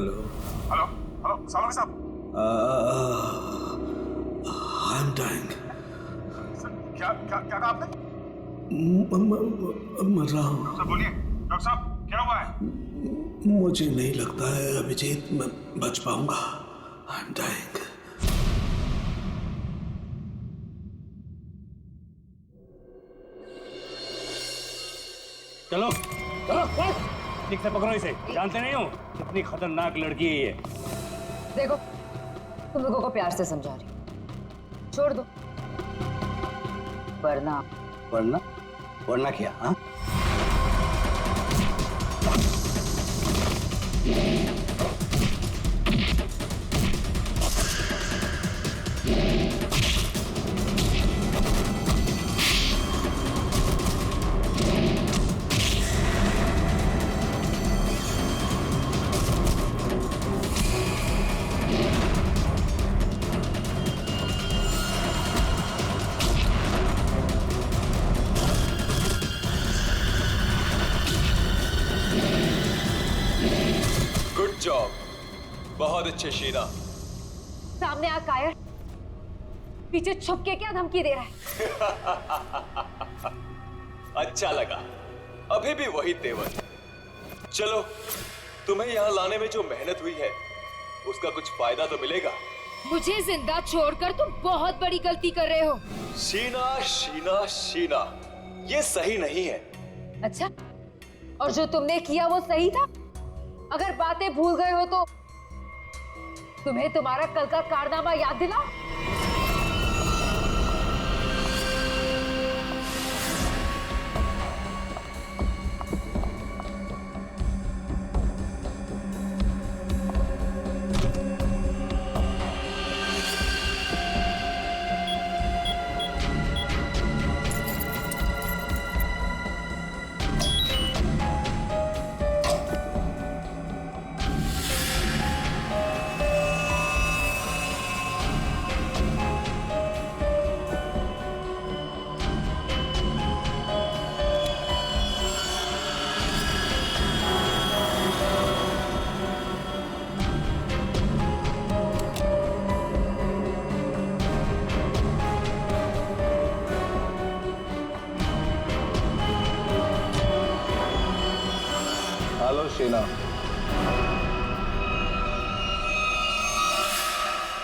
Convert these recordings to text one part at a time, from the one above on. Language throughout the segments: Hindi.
Hello hello hello Salvi sahab. I am dying. क्या क्या क्या कहा आपने? मर रहा हूँ। डॉक्टर साहब बोलिए, डॉक्टर साहब क्या हुआ है? मुझे नहीं लगता है अभिजीत मैं बच पाऊंगा। I am dying. चलो चलो ठीक से पकड़ो इसे। जानते नहीं हो कितनी खतरनाक लड़की है ये। देखो तुम लोगों को प्यार से समझा रही हूं, छोड़ दो वरना वरना वरना क्या? हाँ गुड जॉब, बहुत अच्छे शीना। सामने आ कायर, पीछे छुप के क्या धमकी दे रहा है? अच्छा लगा, अभी भी वही तेवर। चलो, तुम्हें यहाँ लाने में जो मेहनत हुई है उसका कुछ फायदा तो मिलेगा। मुझे जिंदा छोड़कर तुम बहुत बड़ी गलती कर रहे हो। शीना शीना शीना, ये सही नहीं है। अच्छा, और जो तुमने किया वो सही था? अगर बातें भूल गए हो तो तुम्हें तुम्हारा कल का कारनामा याद दिलाओ। हेलो शीना।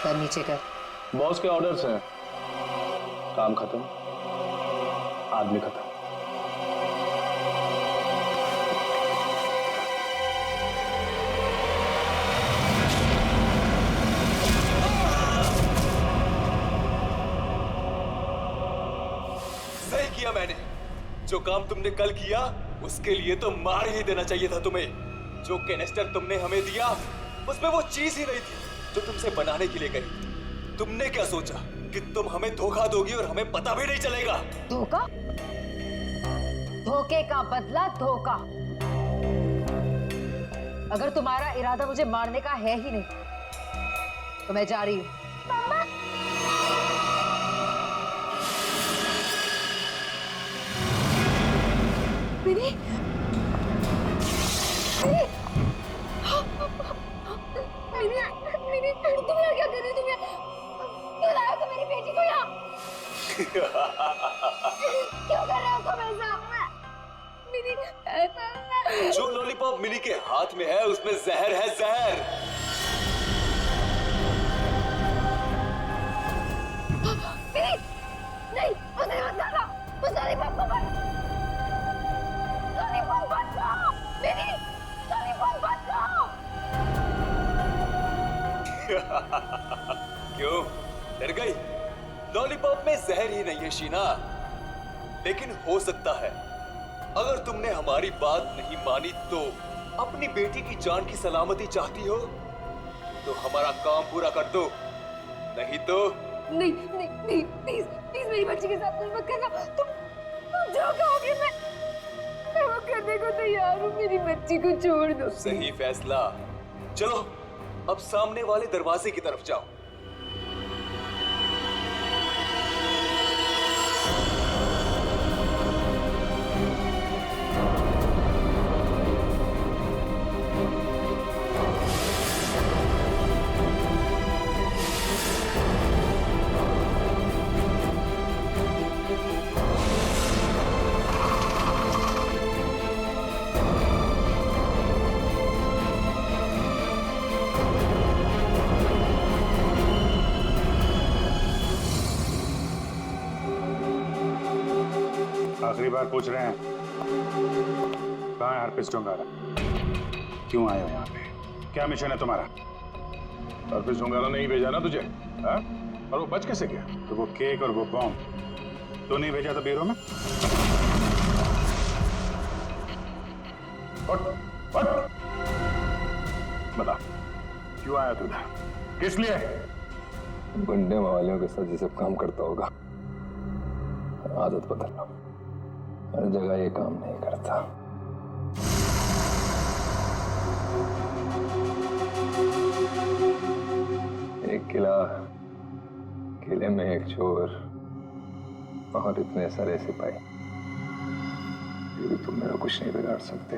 कर नीचे कर। बॉस के ऑर्डर्स हैं। काम खत्म, आदमी खत्म। सही किया मैंने। जो काम तुमने कल किया उसके लिए तो मार ही देना चाहिए था तुम्हें। जो कैनिस्टर तुमने हमें दिया उसमें वो चीज ही नहीं थी जो तुमसे बनाने के लिए कही। तुमने क्या सोचा कि तुम हमें धोखा दोगी और हमें पता भी नहीं चलेगा? धोखा? धोखे का बदला धोखा। अगर तुम्हारा इरादा मुझे मारने का है ही नहीं तो मैं जा रही हूं। मिनी, मिनी, मिनी, तुम यहाँ क्या कर रही हो? तुम यहाँ क्यों लाए हो? तुम मेरी बेटी को यहाँ क्यों कर रहे हो तुम ऐसा? मिनी, जो लॉलीपॉप मिनी के हाथ में है उसमें जहर है, जहर। मिनी, नहीं, उसे मत डालो, उस लॉलीपॉप को मत, लॉलीपॉप मत लो, मिनी, लॉलीपॉप मत लो। क्यों डर गई? लॉलीपॉप में जहर ही नहीं है शीना, लेकिन हो सकता है अगर तुमने हमारी बात नहीं मानी तो अपनी बेटी की जान की सलामती चाहती हो तो हमारा काम पूरा कर दो, नहीं तो नहीं नहीं नहीं, प्लीज प्लीज मेरी बच्ची के साथ मत करना। तुम जो कहोगे मैं वो करने को तैयार हूँ। मेरी बच्ची को छोड़ दो। सही फैसला। चलो अब सामने वाले दरवाजे की तरफ जाओ। आखिरी बार पूछ रहे हैं, कहाँ है हरप्रीत डोंगारा? क्यों आए हो यहाँ पे? क्या मिशन है तुम्हारा? हरप्रीत डोंगारा ने ही भेजा ना तुझे, हाँ? और वो बच कैसे गया? तो वो केक और वो बॉम्ब तो नहीं भेजा था ब्यूरो में? उठ। बता, क्यों आया तू इधर? किस लिए? गुंडे वालियों के साथ ये सब काम करता होगा। आदत बदलना, हर जगह ये काम नहीं करता। एक किला, किले में एक चोर और इतने सारे सिपाही, ये भी तुम मेरा कुछ नहीं बिगाड़ सकते।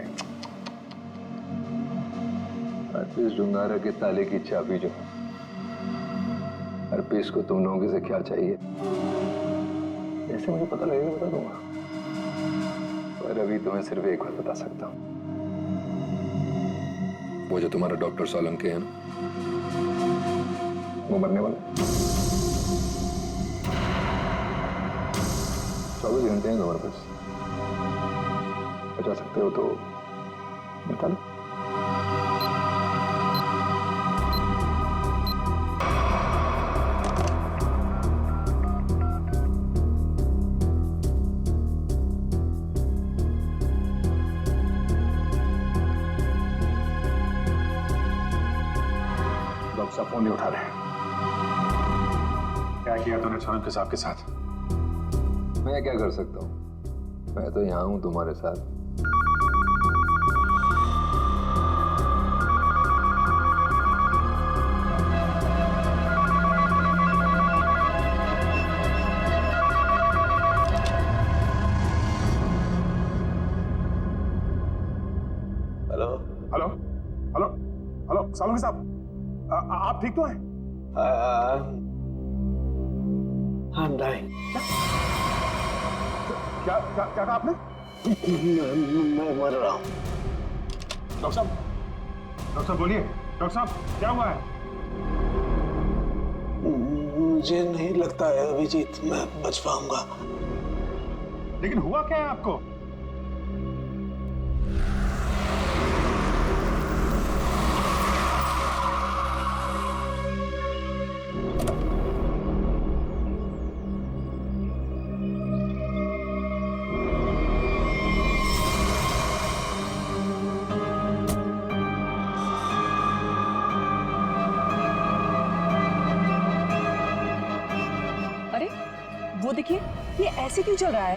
हरप्रीत डोंगारा के ताले की चाबी जो है, हरप्रीत को तुम लोगों से क्या चाहिए जैसे मुझे पता लगेगा बता दूंगा, पर अभी तुम्हें सिर्फ एक बात बता सकता हूँ। वो जो तुम्हारा डॉक्टर सोलंकी है ना, वो मरने वाला है। 24 घंटे हैं तुम्हारे पास, बचा सकते हो तो बता लो। डॉक्टर साहब फोन नहीं उठा रहे। क्या किया तूने सोलंकी साहब के साथ? मैं क्या कर सकता हूँ? मैं तो यहाँ हूँ तुम्हारे साथ। Hello hello hello hello, Solanki साहब, आप ठीक तो हैं? I'm dying. क्या क्या क्या कहा आपने? मैं मर रहा हूँ। डॉक्टर साहब बोलिए। डॉक्टर साहब क्या हुआ है? मुझे नहीं लगता है अभिजीत मैं बच पाऊंगा। लेकिन हुआ क्या है आपको? वो देखिए, ये ऐसे क्यों चल रहा है?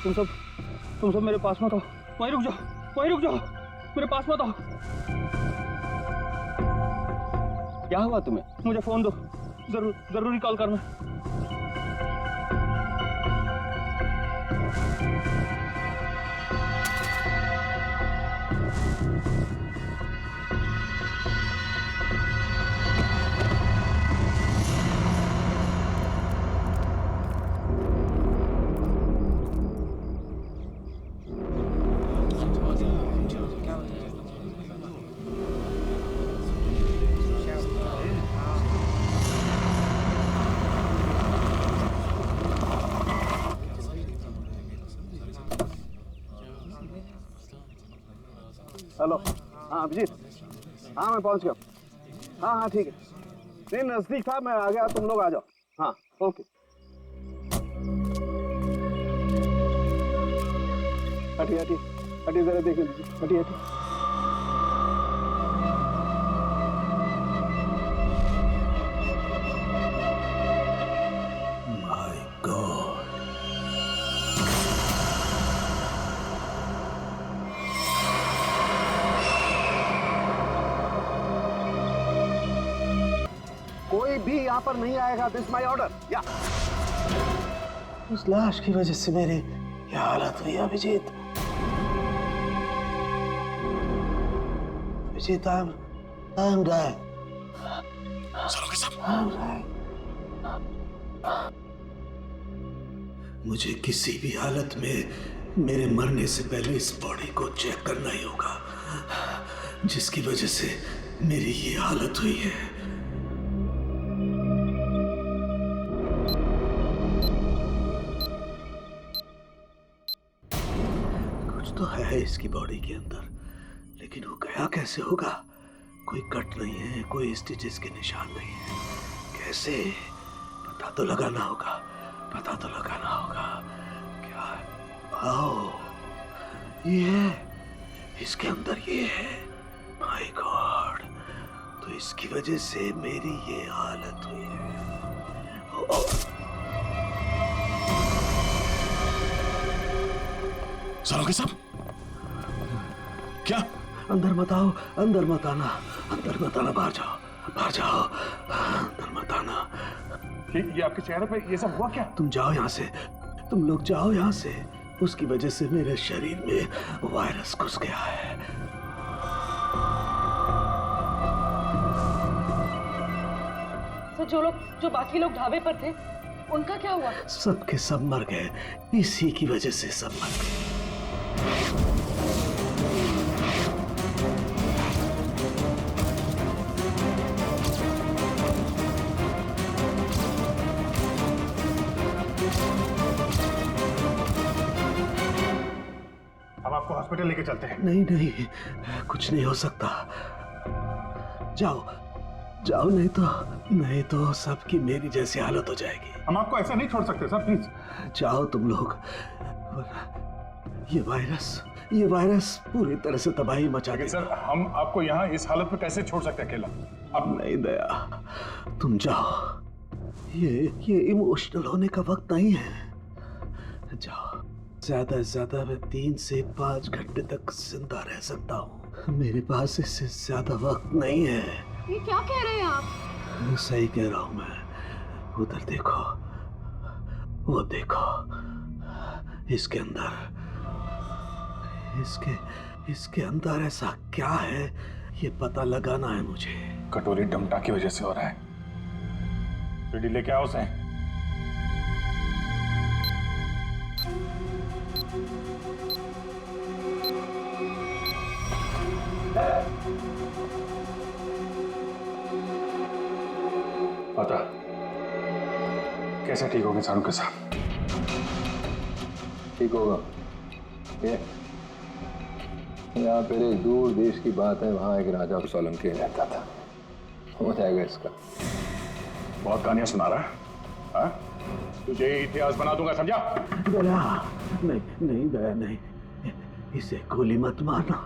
तुम सब मेरे पास मत आओ, वहीं रुक जाओ, मेरे पास मत आओ। क्या हुआ तुम्हें? मुझे फोन दो, जरूरी कॉल करना। हेलो, हाँ अभिजीत, हाँ मैं पहुंच गया। हाँ ठीक है, नहीं नजदीक था, मैं आ गया, तुम लोग आ जाओ। हाँ ओके। हटिए जरा देख लीजिए, हटिए। माय गॉड, कोई भी यहाँ पर नहीं आएगा, दिस माय ऑर्डर। या उस लाश की वजह से मेरी ये हालत हुई Abhijit. Abhijit, I'm dying. I'm dying. मुझे किसी भी हालत में मेरे मरने से पहले इस बॉडी को चेक करना ही होगा, जिसकी वजह से मेरी ये हालत हुई है। है इसकी बॉडी के अंदर, लेकिन वो गया कैसे होगा? कोई कट नहीं है, कोई स्टिचेस के निशान नहीं है। कैसे? पता तो लगाना होगा, पता तो लगाना होगा। क्या? आओ, ये है, इसके अंदर ये है। माय गॉड, तो इसकी वजह से मेरी ये हालत हुई है। ओ, सारों सब क्या? अंदर मत आओ, अंदर मत आना, अंदर मत आना, बाहर जाओ, बाहर जाओ, अंदर मत आना। ये आपके चेहरे पे ये सब हुआ क्या? तुम जाओ यहाँ से, तुम लोग जाओ यहाँ से। उसकी वजह से मेरे शरीर में वायरस घुस गया है। तो जो बाकी लोग ढाबे पर थे, उनका क्या हुआ? सब के सब मर गए, इसी की वजह से सब मर गए। हम आपको हॉस्पिटल लेके चलते हैं। नहीं नहीं, कुछ नहीं हो सकता। जाओ जाओ, नहीं तो सबकी मेरी जैसी हालत हो जाएगी। हम आपको ऐसा नहीं छोड़ सकते सर, प्लीज। जाओ तुम लोग। ये वायरस पूरी तरह से तबाही मचा लेकिन देगा। सर, हम आपको यहाँ इस हालत में कैसे छोड़ सकते हैं अकेला? अब नहीं दया, तुम जाओ। ये इमोशनल होने का वक्त नहीं है। जाओ। ज्यादा से ज्यादा मैं 3 से 5 घंटे तक जिंदा रह सकता हूँ। मेरे पास इससे ज्यादा वक्त नहीं है। ये क्या कह रहे हैं आप? सही कह रहा हूँ मैं। उधर देखो, वो देखो, इसके अंदर इसके अंदर ऐसा क्या है, ये पता लगाना है मुझे। कटोरी डमटा की वजह से हो रहा है। रेडी लेके आओ उसे। पता कैसे ठीक होंगे सारों के साथ? ठीक होगा। ये यहाँ पर एक दूर देश की बात है, वहाँ एक राजा सोलंकी रहता था। हो जाएगा इसका। बहुत कहानियां सुना रहा है, हाँ? तुझे इतिहास बना दूंगा, समझा? दया नहीं दया नहीं, इसे गोली मत मारना।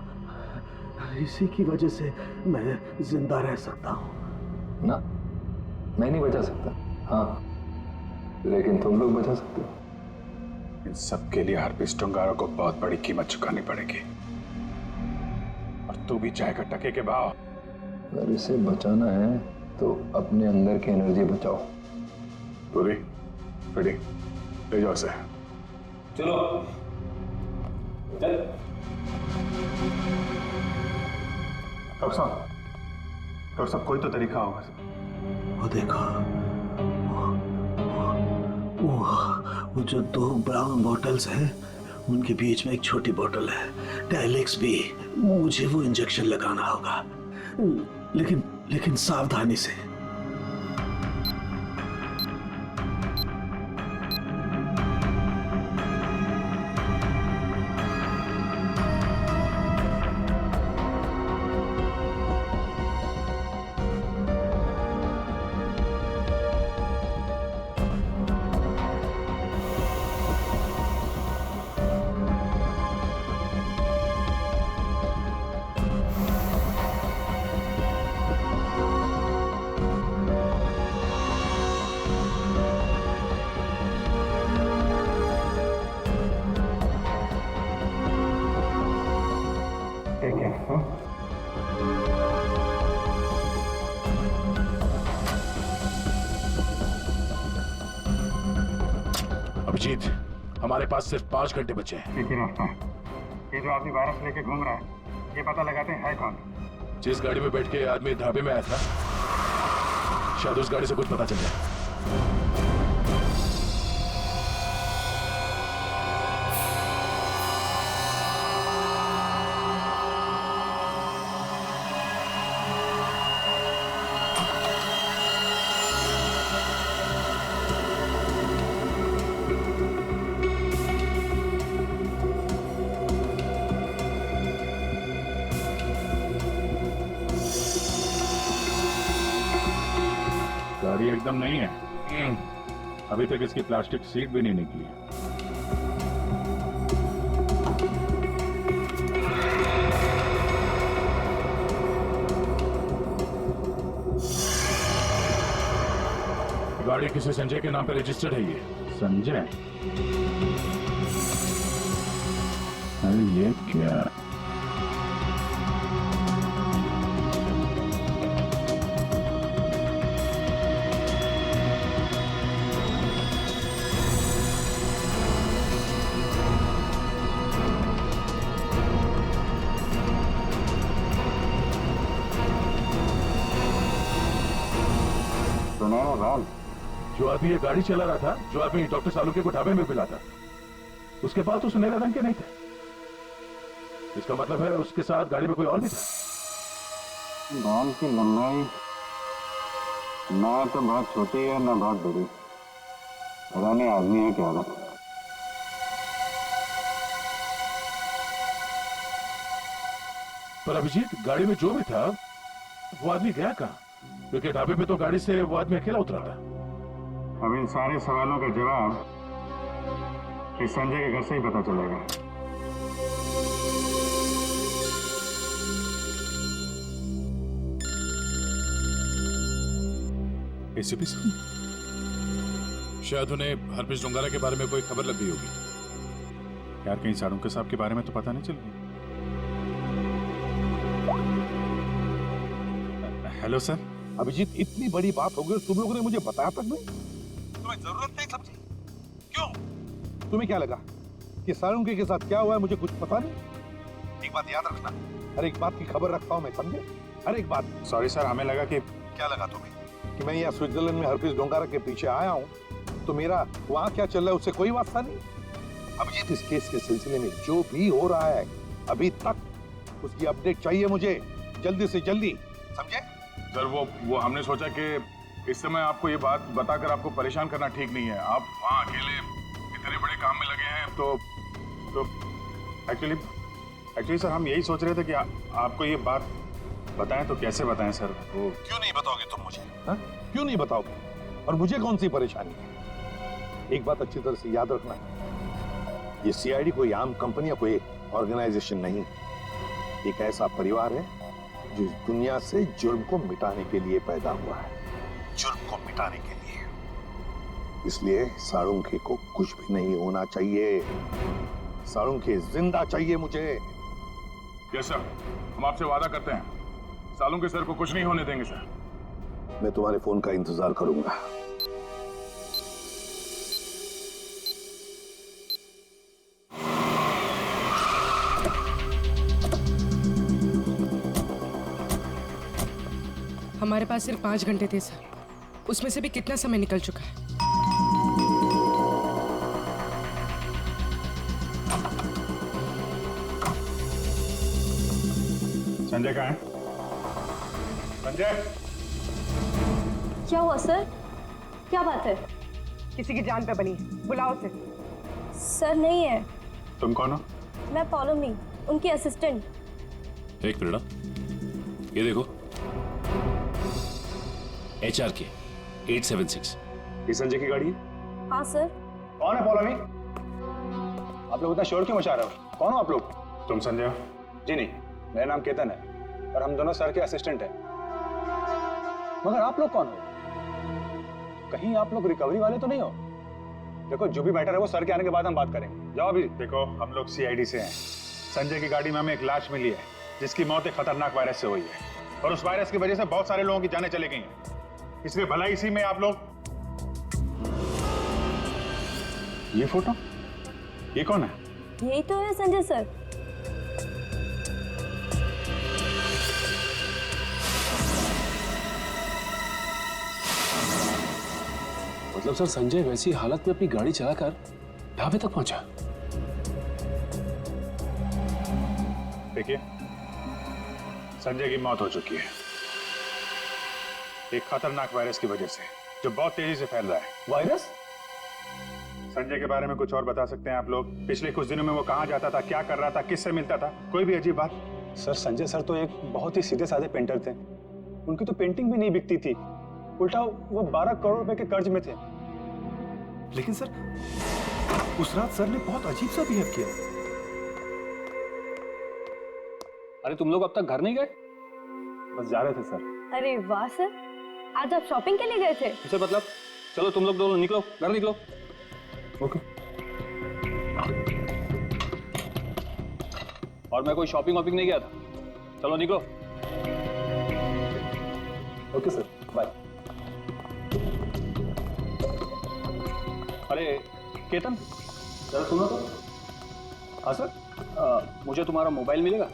इसी की वजह से मैं जिंदा रह सकता हूँ। ना, मैं नहीं बचा सकता, हाँ, लेकिन तुम लोग बचा सकते हो। इन सब के लिए हार्पिस टंगारा को बहुत बड़ी कीमत चुकानी पड़ेगी, और तू भी जाएगा टके के भाव। अगर इसे बचाना है तो अपने अंदर की एनर्जी बचाओ। पूरी रेडी, ले जाओ इसे। चलो चल। डॉक्टर साहब कोई तो तरीका होगा। वो देखो, वो जो 2 ब्राउन बॉटल्स हैं, उनके बीच में एक छोटी बोतल है टाइलेक्स भी। मुझे वो इंजेक्शन लगाना होगा, लेकिन सावधानी से। अभिजीत, हमारे पास सिर्फ 5 घंटे बचे हैं। एक ही रास्ता है, ये जो आदमी वायरस लेके घूम रहा है, ये पता लगाते हैं है कौन। जिस गाड़ी में बैठ के आदमी ढाबे में आया था, शायद उस गाड़ी से कुछ पता चल जाए। गाड़ी एकदम नहीं है। अभी तक इसकी प्लास्टिक सीट भी नहीं निकली है। गाड़ी किसी संजय के नाम पे रजिस्टर्ड है। ये संजय, अरे ये क्या? सुनो राम, जो आदमी ये गाड़ी चला रहा था, जो आदमी डॉक्टर सालुके को ढाबे में मिला था, उसके पास तो सुनहरे रंग के नहीं थे। इसका मतलब है उसके साथ गाड़ी में कोई और भी था। बाल की लंबाई ना तो बहुत छोटी है ना बहुत बड़ी, पता नहीं आदमी है क्या। पर अभिजीत, गाड़ी में जो भी था वो आदमी गया कहाँ? क्योंकि ढाबे पे तो गाड़ी से वो आदमी अकेला उतरा था। अब इन सारे सवालों का जवाब इस संजय के घर से ही पता चलेगा। एसीपी साहब, शायद उन्हें हरप्रीत डोंगारा के बारे में कोई खबर लग गई होगी। यार कहीं सारुंके साहब के बारे में तो पता नहीं चल गया? Hello sir. अभिजीत, इतनी बड़ी बात हो गई, तुम लोगों ने मुझे बताया तक नहीं? तुम्हें जरूरत नहीं समझी? क्यों? तुम्हें क्या लगा कि सारुंके के साथ क्या हुआ है मुझे कुछ पता नहीं? एक बात याद रखना, हर एक बात की खबर रखता हूं मैं, समझे? हर एक बात। सॉरी सर, हमें लगा कि क्या लगा तुम्हें कि मैं यहाँ स्विट्जरलैंड में हरप्रीत डोंगारा के पीछे आया हूँ तो मेरा वहाँ क्या चल रहा है उससे कोई वास्ता नहीं? अभिजीत, इस केस के सिलसिले में जो भी हो रहा है अभी तक उसकी अपडेट चाहिए मुझे, जल्दी से जल्दी, समझे? सर वो हमने सोचा कि इस समय आपको ये बात बताकर आपको परेशान करना ठीक नहीं है। आप वहाँ अकेले इतने बड़े काम में लगे हैं तो एक्चुअली सर हम यही सोच रहे थे कि आपको ये बात बताएं तो कैसे बताएं सर? वो क्यों नहीं बताओगे तुम मुझे? हा? क्यों नहीं बताओगे? और मुझे कौन सी परेशानी है? एक बात अच्छी तरह से याद रखना, ये सीआईडी कोई आम कंपनी या कोई ऑर्गेनाइजेशन नहीं, एक ऐसा परिवार है जो इस दुनिया से जुर्म को मिटाने के लिए पैदा हुआ है, जुर्म को मिटाने के लिए। इसलिए सारुंके को कुछ भी नहीं होना चाहिए, सारुंके जिंदा चाहिए मुझे। यस सर, हम आपसे वादा करते हैं सारुंके सर को कुछ नहीं होने देंगे सर। मैं तुम्हारे फोन का इंतजार करूंगा। हमारे पास सिर्फ 5 घंटे थे सर, उसमें से भी कितना समय निकल चुका है। संजय कहाँ है? संजय, क्या हुआ सर? क्या बात है? किसी की जान पे बनी है, बुलाओ उसे। सर नहीं है। तुम कौन हो? मैं पौलोमी, उनकी असिस्टेंट। एक मिनट, ये देखो, HRK 876। ये संजय की गाड़ी है? हाँ सर। कौन है पौलोमी? आप लोग इतना शोर क्यों मचा रहे हो? कौन हो आप लोग? तुम संजय हो? जी नहीं, मेरा नाम केतन है और हम दोनों सर के असिस्टेंट हैं। मगर आप लोग कौन हो? कहीं आप लोग रिकवरी वाले तो नहीं हो? देखो, जो भी मैटर है वो सर के आने के बाद हम बात करेंगे। जाओ अभी। देखो, हम लोग सीआईडी से हैं। संजय की गाड़ी में हमें एक लाश मिली है जिसकी मौत एक खतरनाक वायरस से हुई है और उस वायरस की वजह से बहुत सारे लोगों की जानें चली गई हैं। इसलिए भला इसी में आप लोग। ये फोटो, ये कौन है? यही तो है संजय सर। मतलब सर, संजय वैसी हालत में अपनी गाड़ी चलाकर ढाबे तक पहुंचा? देखिए, संजय की मौत हो चुकी है एक खतरनाक वायरस की वजह से जो बहुत तेजी से फैल रहा है। वायरस? संजय के बारे में कुछ और बता सकते हैं आप लोग? पिछले कुछ दिनों में वो कहाँ जाता था, क्या कर रहा था, किससे मिलता था? कोई भी अजीब बात? सर, संजय सर तो एक बहुत ही सीधे साधे पेंटर थे। उनकी तो पेंटिंग भी नहीं बिकती थी। उल्टा वो 12 करोड़ रुपए के कर्ज में थे। लेकिन सर, उस रात सर ने बहुत अजीब सा बिहेव किया। अरे तुम लोग अब तक घर नहीं गए? बस जा रहे थे सर। अरे वाह सर, आज आप शॉपिंग के लिए गए थे? उसे मतलब चलो तुम लोग दोनों निकलो, घर निकलो। ओके। और मैं कोई शॉपिंग वॉपिंग नहीं गया था, चलो निकलो। Okay sir, bye. अरे केतन, जरा सुनो तो। हाँ सर, मुझे तुम्हारा मोबाइल मिलेगा?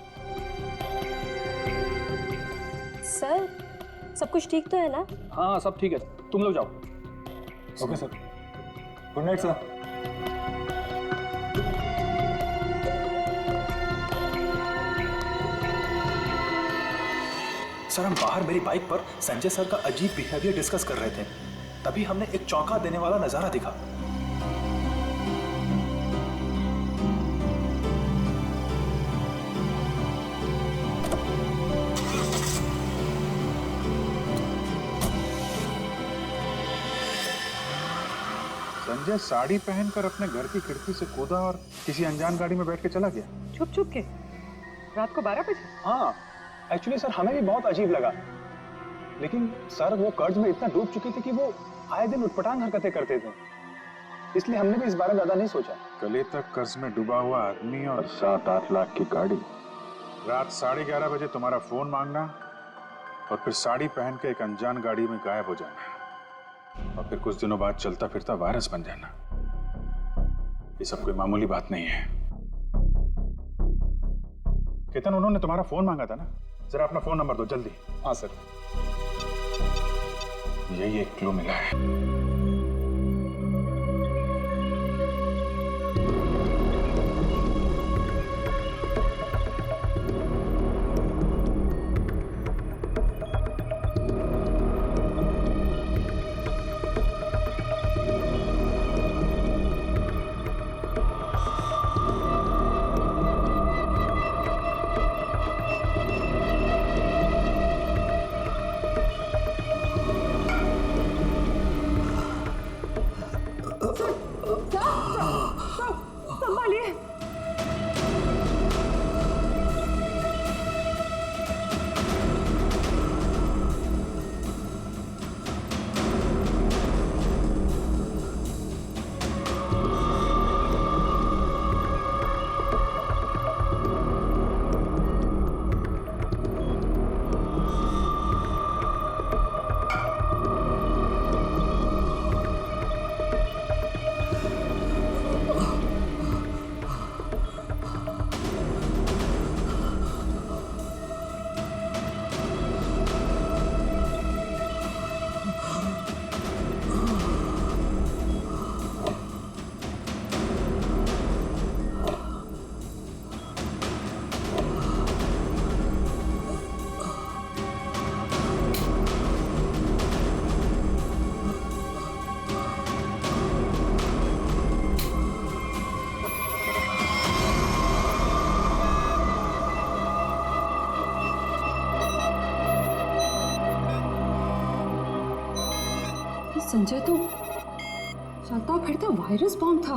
सर, सब कुछ ठीक तो है ना? हाँ सब ठीक है, तुम लोग जाओ। Okay sir, good night sir. Sir, हम बाहर मेरी बाइक पर संजय सर का अजीब बिहेवियर डिस्कस कर रहे थे, तभी हमने एक चौंका देने वाला नजारा देखा। संजय साड़ी पहनकर अपने घर की खिड़की से कूदा और किसी अनजान गाड़ी में बैठ के चला गया। छुप छुप के रात को 12 बजे? हाँ, एक्चुअली सर हमें भी बहुत अजीब लगा, लेकिन सर वो कर्ज में इतना डूब चुके थे कि वो आए दिन उटपटांग हरकतें करते थे, इसलिए हमने भी इस बारे में ज्यादा नहीं सोचा। गले तक कर्ज में डूबा हुआ आदमी और 7-8 लाख की गाड़ी। रात 11:30 बजे तुम्हारा फोन मांगना और फिर साड़ी पहन के एक अनजान गाड़ी में गायब हो जाना और फिर कुछ दिनों बाद चलता फिरता वायरस बन जाना, ये सब कोई मामूली बात नहीं है। केतन, उन्होंने तुम्हारा फोन मांगा था ना, जरा अपना फोन नंबर दो जल्दी। हाँ सर। यही एक क्लू मिला है। संभालिए। संजय तो चलता फिरता वायरस बॉम्ब था।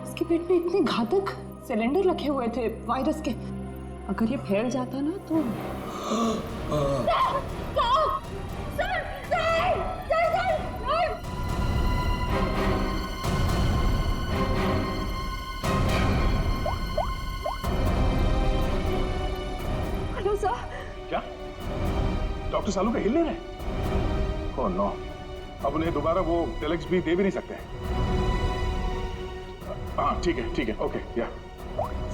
इसके पेट में इतने घातक सिलेंडर रखे हुए थे वायरस के, अगर ये फैल जाता ना तो हेलो सर। क्या डॉक्टर सालू का हिल नहीं रहे? ओह नो, अब उन्हें दोबारा वो टेलेक्स भी दे भी नहीं सकते। हाँ ठीक है, ओके या।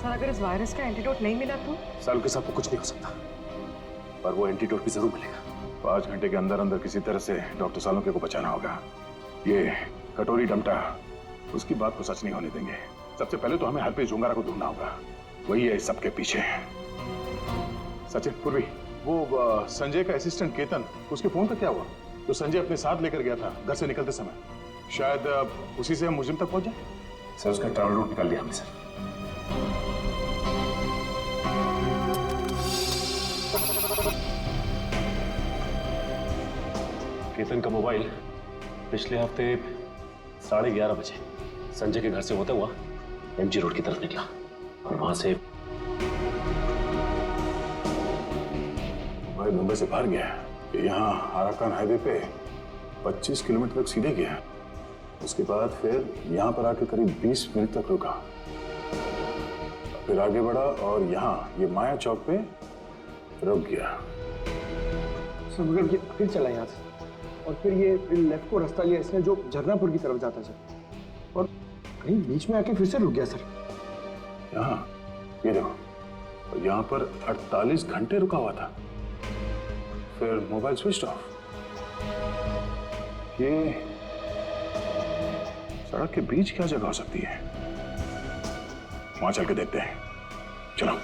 सर, अगर इस वायरस का एंटीडोट नहीं मिला तो? सालू के साथ तो कुछ नहीं हो सकता, पर वो एंटीडोट भी जरूर मिलेगा। 5 घंटे के अंदर अंदर किसी तरह से डॉक्टर सालुंके को बचाना होगा। ये कटोरी डमटा उसकी बात को सच नहीं होने देंगे। सबसे पहले तो हमें हरप्रीत झुंगारा को ढूंढना होगा, वही है इस सबके पीछे। सचिन, पूर्वी, वो संजय का असिस्टेंट केतन, उसके फोन का क्या हुआ? तो संजय अपने साथ लेकर गया था घर से निकलते समय, शायद उसी से हम मुजिम तक पहुंच जाए। सर, उसका ट्रैवल रूट निकाल लिया हमने सर। केतन का मोबाइल पिछले हफ्ते 11:30 बजे संजय के घर से होता हुआ एमजी रोड की तरफ निकला और वहां से भाई मुंबई से बाहर गया, यहाँ आराकान हाईवे पे 25 किलोमीटर तक सीधे गया, उसके बाद फिर यहाँ पर आके करीब 20 मिनट तक रुका, फिर आगे बढ़ा और यहाँ ये माया चौक पे रुक गया। सर मगर ये फिर चला यहाँ से और फिर ये लेफ्ट को रास्ता लिया इसने जो झरनापुर की तरफ जाता है सर, और कहीं बीच में आके फिर से रुक गया सर। यहाँ ये देखो, और यहाँ पर 48 घंटे रुका हुआ था, फिर मोबाइल स्विच ऑफ। ये सड़क के बीच क्या जगह हो सकती है? वहां चल के देखते हैं, चलो।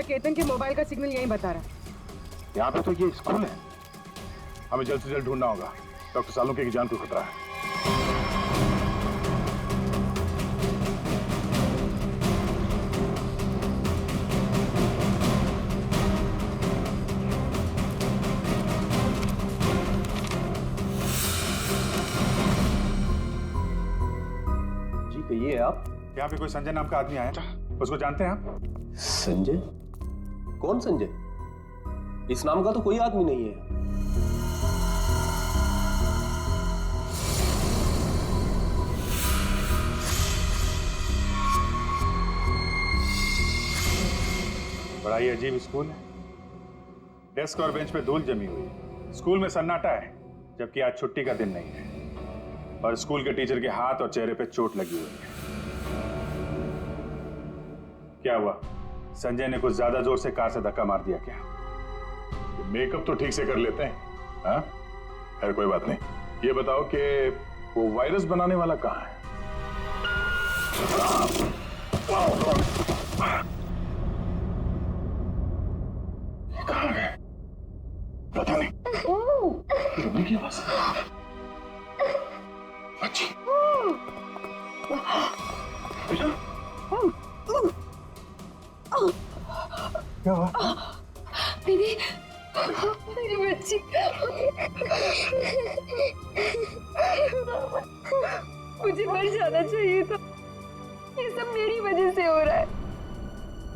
केतन के मोबाइल का सिग्नल यही बता रहा है। यहाँ पे तो ये स्कूल है, हमें जल्द से जल्द ढूंढना होगा। डॉक्टर सालुंके की जान को खतरा है। जी कहिए आप। यहाँ पे कोई संजय नाम का आदमी आया था, उसको जानते हैं आप? संजय? कौन संजय? इस नाम का तो कोई आदमी नहीं है। बड़ा ही अजीब स्कूल है। डेस्क और बेंच पे धूल जमी हुई है। स्कूल में सन्नाटा है, जबकि आज छुट्टी का दिन नहीं है। और स्कूल के टीचर के हाथ और चेहरे पे चोट लगी हुई है। क्या हुआ? संजय ने कुछ ज्यादा जोर से कार से धक्का मार दिया क्या? मेकअप तो ठीक से कर लेते हैं, हाँ? खैर कोई बात नहीं। ये बताओ कि वो वायरस बनाने वाला कहाँ है? कहाँ है? पता नहीं। रोने की आवाज। अच्छी। क्या हुआ? दीदी, मेरी बच्ची। मुझे मर जाना चाहिए था। ये सब मेरी वजह से हो रहा है।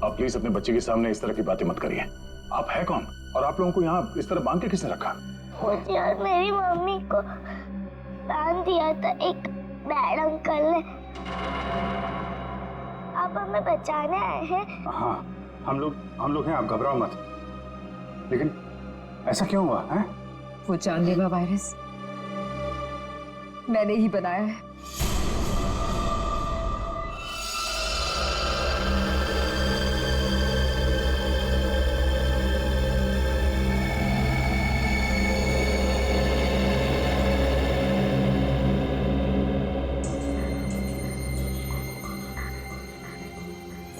आप प्लीज अपने बच्चे के सामने इस तरह की बातें मत करिए। आप है कौन? और आप लोगों को यहाँ इस तरह बांध के किसने रखा? मुझे और मेरी मम्मी को बांध दिया था एक बैड अंकल ने। आप हमें बचाने आए हैं? हाँ, हम लोग हैं, आप घबराओ मत। लेकिन ऐसा क्यों हुआ है? वो जानलेवा वायरस मैंने ही बनाया है।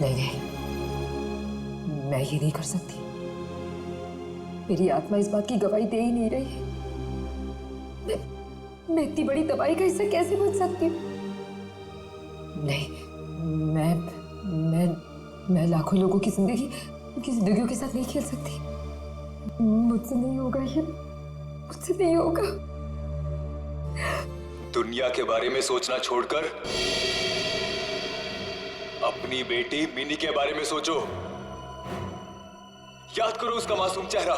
नहीं, मैं ये नहीं कर सकती। मेरी आत्मा इस बात की गवाही दे ही नहीं रही। मैं इतनी बड़ी तबाही का हिस्सा कैसे बन सकती हूँ? नहीं, मैं लाखों लोगों की जिंदगी, उनकी जिंदगियों के साथ नहीं खेल सकती। मुझसे नहीं होगा ये, मुझसे नहीं होगा। दुनिया के बारे में सोचना छोड़कर अपनी बेटी मिनी के बारे में सोचो। याद करो उसका मासूम चेहरा।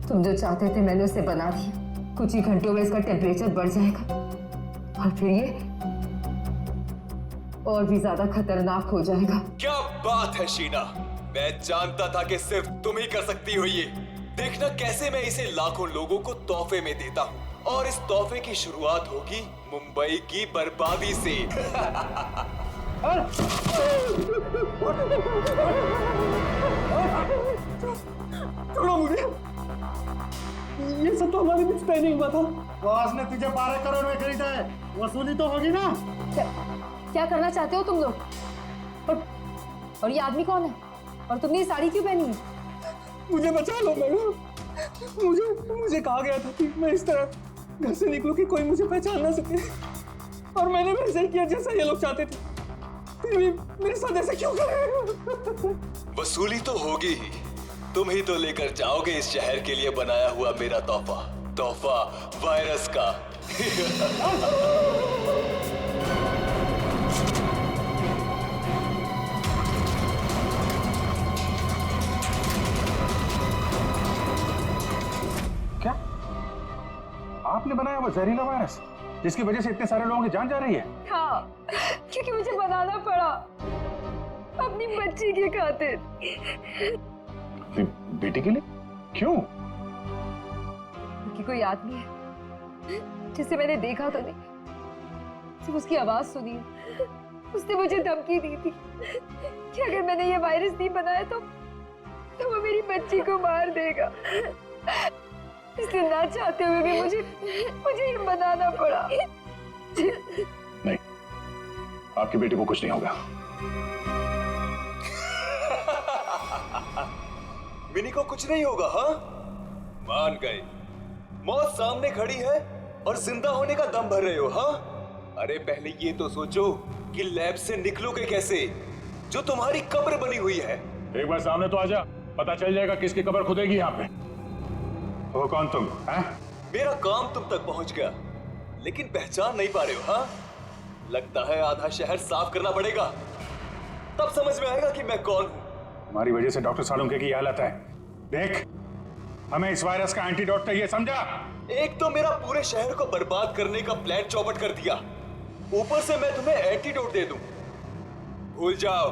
तुम जो चाहते थे मैंने उसे बना दिया। कुछ ही घंटों में इसका टेम्परेचर बढ़ जाएगा और फिर ये और भी ज्यादा खतरनाक हो जाएगा। क्या बात है शीना, मैं जानता था कि सिर्फ तुम ही कर सकती हो ये। देखना कैसे मैं इसे लाखों लोगों को तोहफे में देता हूँ, और इस तोहफे की शुरुआत होगी मुंबई की बर्बादी से। छोड़ो मुझे, ये सब तो हमारे बीच तय नहीं हुआ था। बॉस ने तुझे 12 करोड़ में खरीदा है, वसूली तो होगी ना। क्या करना चाहते हो तुम लोग? और ये आदमी कौन है? और तुमने ये साड़ी क्यों पहनी है? मुझे बचा लो मैडम, मुझे कहा गया था कि मैं इस तरह घर से निकलूं कि कोई मुझे पहचान ना सके, और मैंने वैसे ही किया जैसा ये लोग चाहते थे। फिर भी मेरे साथ ऐसा क्यों कर रहे हो? वसूली तो होगी ही, तुम ही तो लेकर जाओगे इस शहर के लिए बनाया हुआ मेरा तोहफा वायरस का। क्या आपने बनाया वो जहरीला वायरस जिसकी वजह से इतने सारे लोगों की जान जा रही है? हाँ, क्योंकि मुझे बनाना पड़ा अपनी बच्ची की खातिर। बेटी के लिए? क्यों? क्योंकि कोई आदमी है जिसे मैंने देखा तो नहीं, सिर्फ उसकी आवाज सुनी है। उसने मुझे धमकी दी थी कि अगर मैंने ये वायरस नहीं बनाया तो वो मेरी बच्ची को मार देगा। इसलिए ना चाहते हुए भी मुझे ये बनाना पड़ा। नहीं, आपकी बेटी को कुछ नहीं होगा। मिनी को कुछ नहीं होगा? हाँ, मान गए। मौत सामने खड़ी है और जिंदा होने का दम भर रहे हो? हाँ, अरे पहले ये तो सोचो कि लैब से निकलोगे कैसे, जो तुम्हारी कब्र बनी हुई है। एक बार सामने तो आजा, पता चल जाएगा किसकी कब्र खुदेगी यहाँ पे। वो कौन तुम? है? मेरा काम तुम तक पहुंच गया, लेकिन पहचान नहीं पा रहे हो? हाँ, लगता है आधा शहर साफ करना पड़ेगा, तब समझ में आएगा कि मैं कौन हूँ। हमारी वजह से डॉक्टर सालुंके की हालत है। देख, हमें इस वायरस का एंटीडोट चाहिए, समझा? एक तो मेरा पूरे शहर को बर्बाद करने का प्लान चौपट कर दिया, ऊपर से मैं तुम्हें एंटीडोट दे दूं। भूल जाओ,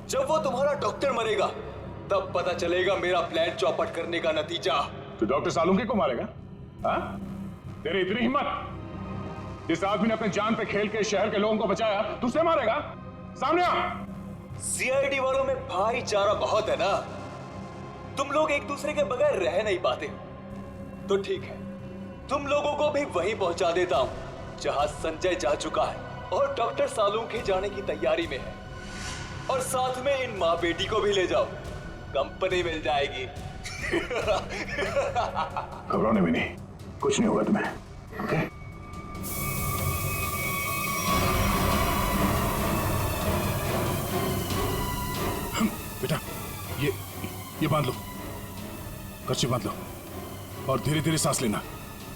जब वो तुम्हारा डॉक्टर मरेगा तब पता चलेगा मेरा प्लान चौपट करने का नतीजा। तो डॉक्टर सालुंके को मारेगा? हाँ? तेरी इतनी हिम्मत? जिस आदमी ने अपने जान पे खेल के शहर के लोगों को बचाया, तुझसे मारेगा? सामने आ! सीआईडी वालों में भाईचारा बहुत है ना, तुम लोग एक दूसरे के बगैर रह नहीं पाते। तो ठीक है, तुम लोगों को भी वहीं पहुंचा देता हूं जहां संजय जा चुका है और डॉक्टर सालुंके जाने की तैयारी में है, और साथ में इन माँ बेटी को भी ले जाओ, कंपनी मिल जाएगी। घबराने भी नहीं, कुछ नहीं होगा तुम्हें। ओके? बेटा, ये बांध लो, कर्ची बांध लो, और धीरे धीरे सांस लेना।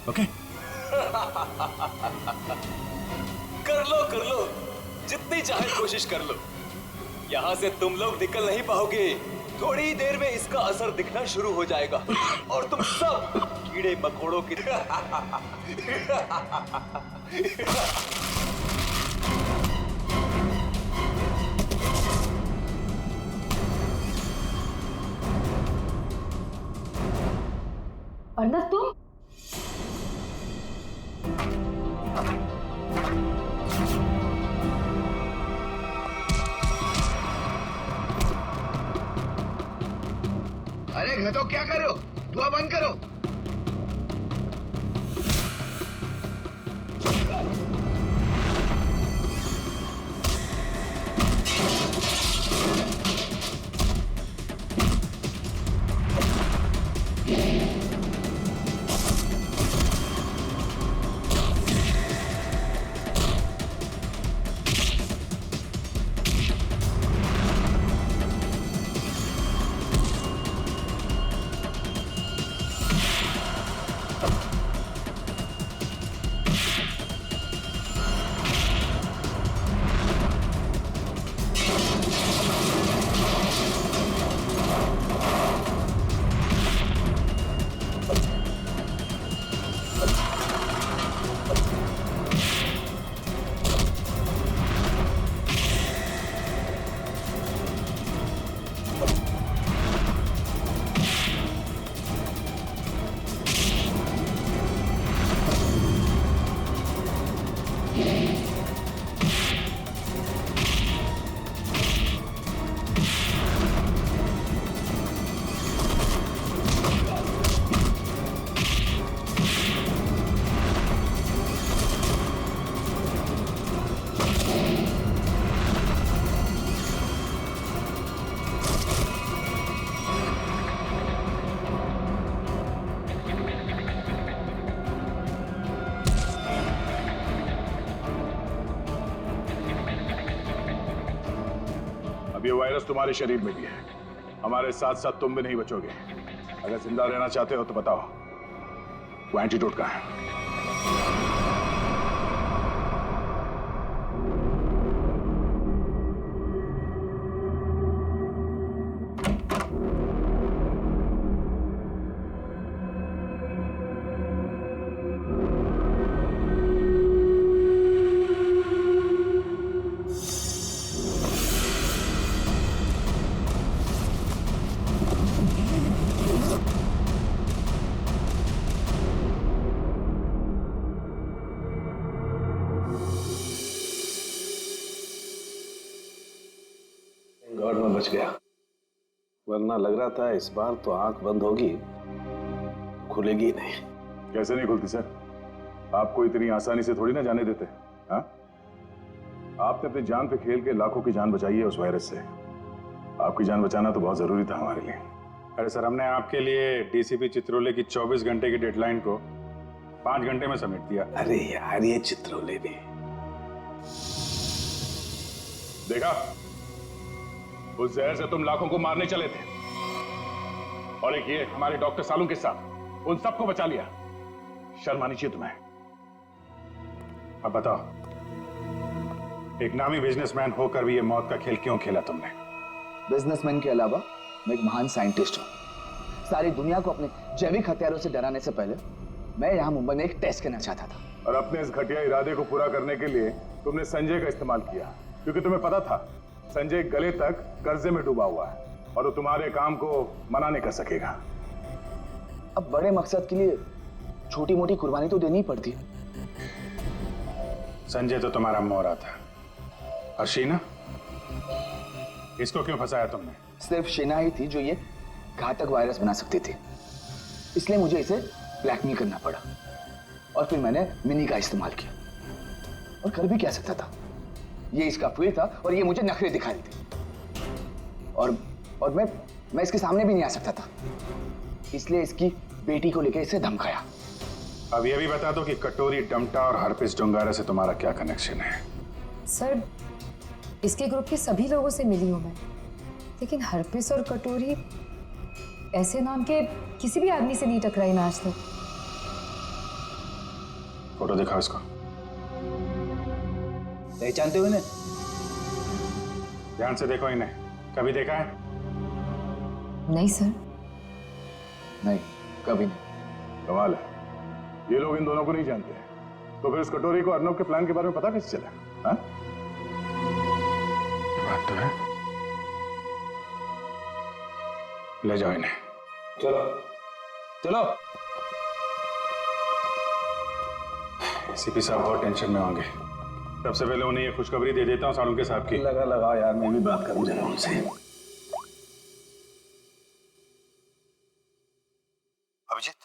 ओके? कर लो, जितनी चाहे कोशिश कर लो। यहां से तुम लोग निकल नहीं पाओगे, थोड़ी ही देर में इसका असर दिखना शुरू हो जाएगा और तुम सब कीड़े मकोड़ों की अर्नब, तुम? अरे घटो, क्या कर रहे हो? धुआं बंद करो। अब ये वायरस तुम्हारे शरीर में भी है, हमारे साथ साथ तुम भी नहीं बचोगे। अगर जिंदा रहना चाहते हो तो बताओ, वो एंटीडोट कहाँ है? गॉड में बच गया, वरना लग रहा था इस बार तो आंख बंद होगी, खुलेगी नहीं। कैसे नहीं खुलती सर? आपको इतनी आसानी से थोड़ी ना जाने देते। हाँ, आपने अपनी जान पे खेल के लाखों की जान बचाई है उस वायरस से। आपकी जान बचाना तो बहुत जरूरी था हमारे लिए। अरे सर, हमने आपके लिए डीसीपी चित्रोले की 24 घंटे की डेडलाइन को 5 घंटे में समेट दिया। अरे यार, ये चित्रोले भी देखा, उस जहर से तुम लाखों को मारने चले थे, और एक ये हमारे डॉक्टर सालू के साथ उन सबको बचा लिया। शर्म आनी चाहिए तुम्हें। अब बताओ, एक नामी बिजनेसमैन होकर भी ये मौत का खेल क्यों खेला तुमने? बिजनेसमैन के अलावा मैं एक महान साइंटिस्ट हूँ। सारी दुनिया को अपने जैविक हथियारों से डराने से पहले मैं यहाँ मुंबई में एक टेस्ट करना चाहता था। और अपने इस घटिया इरादे को पूरा करने के लिए तुमने संजय का इस्तेमाल किया, क्योंकि तुम्हें पता था संजय गले तक कर्जे में डूबा हुआ है और वो तुम्हारे काम को मना नहीं कर सकेगा। अब बड़े मकसद के लिए छोटी मोटी कुर्बानी तो देनी ही पड़ती है। संजय तो तुम्हारा मोहरा था, और शीना, इसको क्यों फंसाया तुमने? सिर्फ शीना ही थी जो ये घातक वायरस बना सकती थी, इसलिए मुझे इसे ब्लैकमेल करना पड़ा। और फिर मैंने मिनी का इस्तेमाल किया, और कर भी क्या सकता था, ये इसका फील्ड था और ये मुझे नखरे दिखा रही थी। और मैं इसके सामने भी नहीं आ सकता था, इसलिए इसकी बेटी को लेकर इसे धमकाया। अब ये भी बता दो कि कटोरी डमटा और हरपिस डोंगारा से तुम्हारा क्या कनेक्शन है? सर, इसके ग्रुप के सभी लोगों से मिली हूं मैं, लेकिन हरपिस और कटोरी ऐसे नाम के किसी भी आदमी से नहीं टकराई मैं आज तक। फोटो दिखाओ इसको। पहचानते हो इन्हें? ध्यान से देखो इन्हें, कभी देखा है? नहीं सर। नहीं, कभी नहीं। कमाल है, ये लोग इन दोनों को नहीं जानते। तो फिर इस कटोरी को अर्नब के प्लान के बारे में पता कैसे चला? हाँ? बात तो है। ले जाओ इन्हें। चलो चलो। एसीपी साहब बहुत टेंशन में होंगे। सबसे पहले उन्हें ये खुशखबरी दे देता हूँ सालुंके साहब की। लगा यार, मैं भी बात करूँ जरा उनसे। अभिजीत,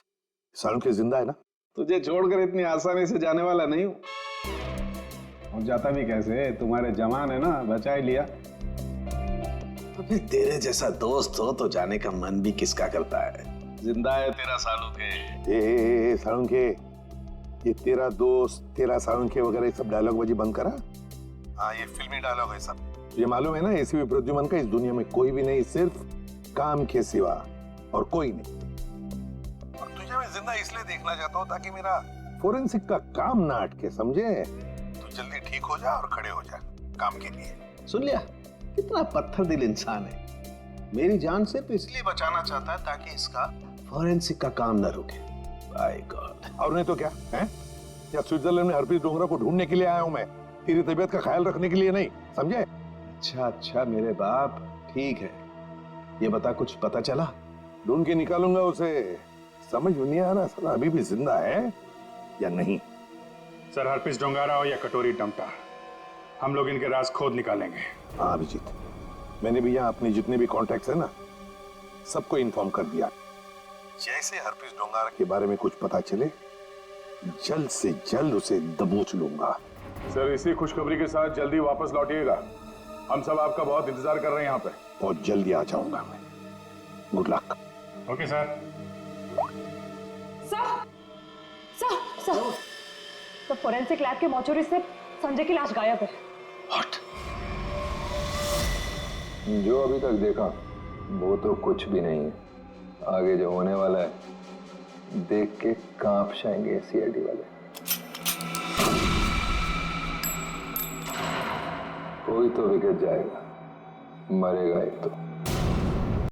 सालुंके जिंदा है ना? तुझे छोड़कर इतनी आसानी से जाने वाला नहीं हूँ। और जाता भी कैसे? तुम्हारे जवान है ना, बचा ही लिया। अभी तेरे जैसा दोस्त हो तो जाने का मन भी किसका करता है। जिंदा है तेरा सालुंके। सालुंके, ये तेरा दोस्त, तेरा सालुंके वगैरह सब डायलॉग बाजी बंद करा। हाँ, ये फिल्मी डायलॉग है सब। ये मालूम है ना, एसीपी प्रद्युमन का इस दुनिया में कोई भी नहीं, सिर्फ काम के सिवा और कोई नहीं। और तुझे मैं जिंदा इसलिए देखना चाहता हूँ ताकि मेरा फोरेंसिक का काम ना अटके, समझे? तू जल्दी ठीक हो जा और खड़े हो जा काम के लिए। सुन लिया, कितना पत्थर दिल इंसान है। मेरी जान सिर्फ इसलिए बचाना चाहता है ताकि इसका फोरेंसिक का काम न रुके। By God. और नहीं तो क्या है? या स्विट्जरलैंड में हरप्रीत डोंगरा को ढूंढने के लिए आया हूं मैं, तेरी तबीयत का ख्याल रखने के लिए नहीं, समझे? अच्छा मेरे बाप, ठीक है। ये बता, कुछ पता चला? ढूंढ के निकालूंगा उसे। समझ में नहीं आ रहा साला अभी भी जिंदा है या नहीं। सर, हरपिस डोंगारा हो या कटोरी डमटा, हम लोग इनके राज खोद निकालेंगे। हाँ अभिजीत, मैंने भी यहाँ अपने जितने भी कॉन्टैक्ट्स है ना, सबको इन्फॉर्म कर दिया। जैसे हरप्रीत डोंगारा के बारे में कुछ पता चले, जल्द से जल्द उसे दबोच लूंगा। सर, इसी खुशखबरी के साथ जल्दी वापस लौटिएगा। हम सब आपका बहुत इंतजार कर रहे हैं यहाँ पे। बहुत जल्दी आ जाऊंगा मैं। Good luck. Okay sir. Sir, तो फोरेंसिक लैब के मॉर्चरी से संजय की लाश गायब है। What? जो अभी तक देखा वो तो कुछ भी नहीं है। आगे जो होने वाला है देख के कांप जाएंगे सीआईडी वाले। कोई तो विकेट जाएगा, मरेगा एक तो।